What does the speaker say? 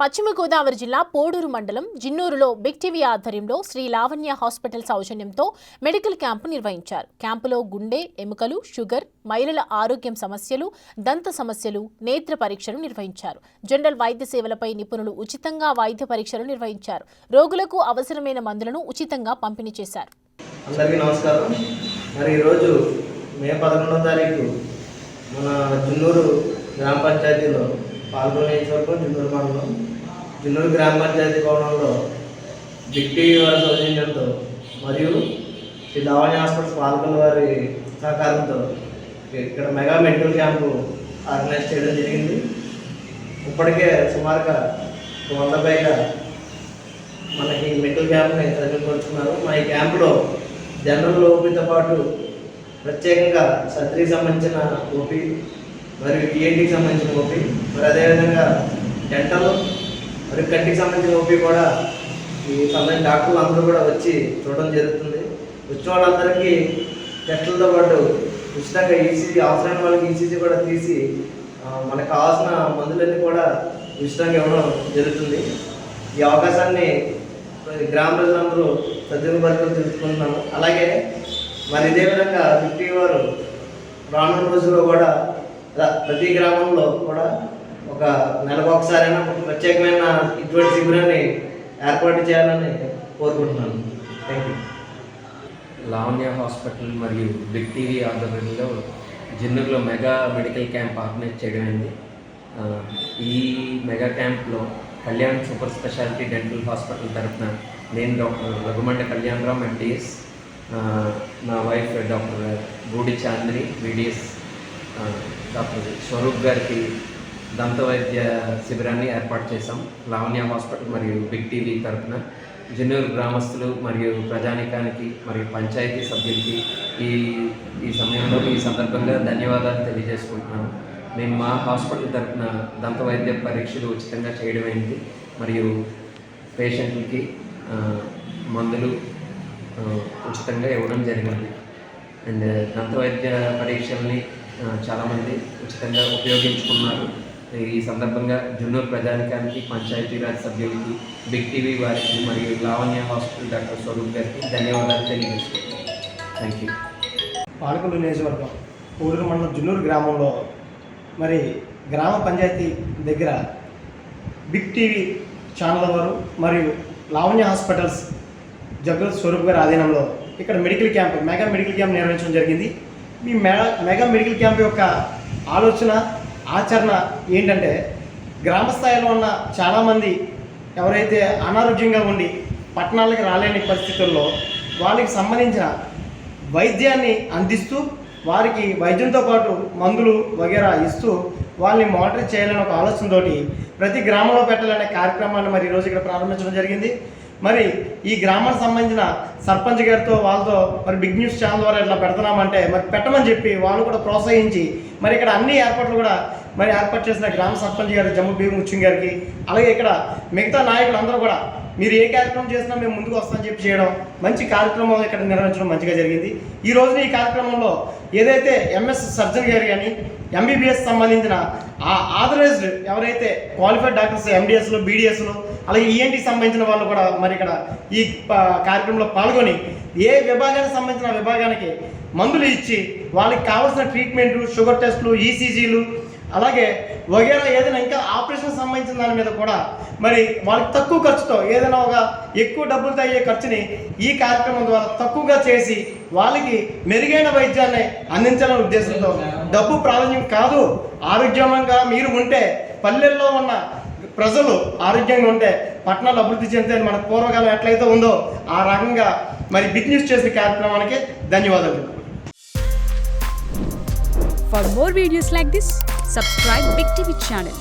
పశ్చిమ గోదావరి జిల్లా పోడూరు మండలం జిన్నూరులో బిగ్ టీవీ ఆధ్వర్యంలో శ్రీ లావణ్య హాస్పిటల్ సౌజన్యంతో మెడికల్ క్యాంపు నిర్వహించారు. క్యాంపులో గుండె, ఎముకలు, షుగర్, మహిళల ఆరోగ్యం సమస్యలు, దంత సమస్యలు, నేత్ర పరీక్షలు నిర్వహించారు. జనరల్ వైద్య సేవలపై నిపుణులు ఉచితంగా వైద్య పరీక్షలు నిర్వహించారు. రోగులకు అవసరమైన మందులను ఉచితంగా పంపిణీ చేశారు. అందరికీ నమస్కారం. మరి ఈరోజు మే 11వ తారీఖు మన జిన్నూరు గ్రామ పంచాయతీలో పాల్గొనే జిన్నూరు మండలం జిన్నూరు గ్రామ పంచాయతీ భవనంలో బిగ్ టీవీ వారి సౌజన్యంతో మరియు శ్రీ లావణ్య హాస్పిటల్స్ పాల్గొన్న వారి సహకారంతో ఇక్కడ మెగా మెడికల్ క్యాంపు ఆర్గనైజ్ చేయడం జరిగింది. ఇప్పటికే సుమారుగా 100 పైగా మనకి మెడికల్ క్యాంప్ని సజ్జపరుచుకున్నారు. మన ఈ క్యాంపులో జనరల్ ఓపీతో పాటు ప్రత్యేకంగా సర్జరీకి సంబంధించిన ఓపీ మరియు ఈఎన్టీకి సంబంధించిన ఓపీ మరి అదేవిధంగా డెంటల్ మరియు కంటికి సంబంధించిన ఓపీ కూడా ఈ సంబంధించిన డాక్టర్లు అందరూ కూడా వచ్చి చూడడం జరుగుతుంది. వచ్చిన వాళ్ళందరికీ టెస్టులతో పాటు ఉచితంగా ఈసీజీ అవసరమైన వాళ్ళకి ఈసీజీ కూడా తీసి మనకు కావాల్సిన మందులన్నీ కూడా ఉచితంగా ఇవ్వడం జరుగుతుంది. ఈ అవకాశాన్ని గ్రామ ప్రజలందరూ సద్వినియోగం తెలుసుకుంటున్నాము. అలాగే మరి ఇదే విధంగా బిగ్ టీవీ వారు రానున్న రోజుల్లో కూడా ప్రతి గ్రామంలో కూడా ఒక నెలకు ఒకసారైనా ఒక ప్రత్యేకమైన ఇటువంటి శిబిరాన్ని ఏర్పాటు చేయాలని కోరుకుంటున్నాను. Thank you. లావణ్య హాస్పిటల్ మరియు బిగ్ టీవీ ఆధ్వర్యంలో జిన్నూరులో మెగా మెడికల్ క్యాంప్ ఆర్గనైజ్ చేయడమైంది. ఈ మెగా క్యాంప్లో Kalyan super speciality dental hospital తరఫున నేను డాక్టర్ రఘుమండ కళ్యాణరామ్ ఎండిఎస్, నా wife doctor Boodi Chandri BDS, doctor Swaroop గారికి దంత వైద్య శిబిరాన్ని ఏర్పాటు చేశాం. లావణ్య హాస్పిటల్ మరియు బిగ్ టీవీ తరఫున జిన్నూరు గ్రామస్తులు మరియు ప్రజానికానికి మరియు పంచాయతీ సభ్యులకి ఈ సమయంలో ఈ సందర్భంగా ధన్యవాదాలు తెలియజేసుకుంటున్నాను. మేము మా హాస్పిటల్ తరఫున దంత వైద్య పరీక్షలు ఉచితంగా చేయడమైంది మరియు పేషెంట్లకి మందులు ఉచితంగా ఇవ్వడం జరిగింది. అండ్ దంత వైద్య పరీక్షల్ని చాలామంది ఉచితంగా ఉపయోగించుకున్నారు. ఈ సందర్భంగా జిన్నూరు ప్రజానికానికి, పంచాయతీరాజ్ సభ్యులకి, బిగ్ టీవీ వారికి మరియు లావణ్య హాస్పిటల్ డాక్టర్ స్వరూప్ గారికి ధన్యవాదాలు తెలియజేసుకుంటున్నాను. Thank you. పాలకొల్లు నియోజకవర్గం పోడూరు మండలం జిన్నూరు గ్రామంలో మరి గ్రామ పంచాయతీ దగ్గర బిగ్ టీవీ ఛానల్ వారు మరియు లావణ్య హాస్పిటల్స్ జగత్ స్వరూప్ గారి ఆధీనంలో ఇక్కడ medical camp, mega medical camp నిర్వహించడం జరిగింది. ఈ మెగా మెడికల్ క్యాంప్ యొక్క ఆలోచన, ఆచరణ ఏంటంటే గ్రామ స్థాయిలో ఉన్న చాలామంది ఎవరైతే అనారోగ్యంగా ఉండి పట్టణాలకు రాలేని పరిస్థితుల్లో వాళ్ళకి సంబంధించిన వైద్యాన్ని అందిస్తూ వారికి వైద్యంతో పాటు మందులు వగేరా ఇస్తూ వాళ్ళని మానిటర్ చేయాలని ఒక ఆలోచనతో ప్రతి గ్రామంలో పెట్టాలనే కార్యక్రమాన్ని మరి ఈరోజు ఇక్కడ ప్రారంభించడం జరిగింది. మరి ఈ గ్రామానికి సంబంధించిన సర్పంచ్ గారితో వాళ్ళతో మరి బిగ్ న్యూస్ ఛానల్ ద్వారా ఇట్లా పెడుతున్నామంటే మరి పెట్టమని చెప్పి వాళ్ళు కూడా ప్రోత్సహించి మరి ఇక్కడ అన్ని ఏర్పాట్లు కూడా మరి ఏర్పాటు చేసిన గ్రామ సర్పంచ్ గారు జమ్ము బీ ముచ్చింగ్ గారికి, అలాగే ఇక్కడ మిగతా నాయకులు అందరూ కూడా మీరు ఏ కార్యక్రమం చేసినా మేము ముందుకు వస్తామని చెప్పి చేయడం, మంచి కార్యక్రమం ఇక్కడ నిర్వహించడం మంచిగా జరిగింది. ఈ రోజున ఈ కార్యక్రమంలో ఏదైతే ఎంఎస్ సర్జన్ గారు కానీ ఎంబీబీఎస్ సంబంధించిన ఆథరైజ్డ్ ఎవరైతే క్వాలిఫైడ్ డాక్టర్స్ ఎండిఎస్లు, బీడిఎస్లు, అలాగే ఈఎన్టీకి సంబంధించిన వాళ్ళు కూడా మరి ఇక్కడ ఈ కార్యక్రమంలో పాల్గొని ఏ విభాగానికి సంబంధించిన విభాగానికి మందులు ఇచ్చి వాళ్ళకి కావాల్సిన ట్రీట్మెంటు, షుగర్ టెస్టులు, ఈసీజీలు, అలాగే వగేరా ఏదైనా ఇంకా ఆపరేషన్ సంబంధించిన దాని మీద కూడా మరి వాళ్ళకి తక్కువ ఖర్చుతో ఏదైనా ఒక ఎక్కువ డబ్బులతో అయ్యే ఖర్చుని ఈ కార్యక్రమం ద్వారా తక్కువగా చేసి వాళ్ళకి మెరుగైన వైద్యాన్ని అందించాలనే ఉద్దేశంతో డబ్బు ప్రాధాన్యం కాదు, ఆరోగ్యంగా మీరు ఉంటే పల్లెల్లో ఉన్న ప్రజలు ఆరోగ్యంగా ఉంటే పట్టణాలు అభివృద్ధి చెందితే మన పూర్వకాలం ఎట్లయితే ఉందో ఆ రకంగా మరి బిగ్ న్యూస్ చేసే కార్యక్రమానికి ధన్యవాదాలు. For more videos like this, subscribe Big TV channel.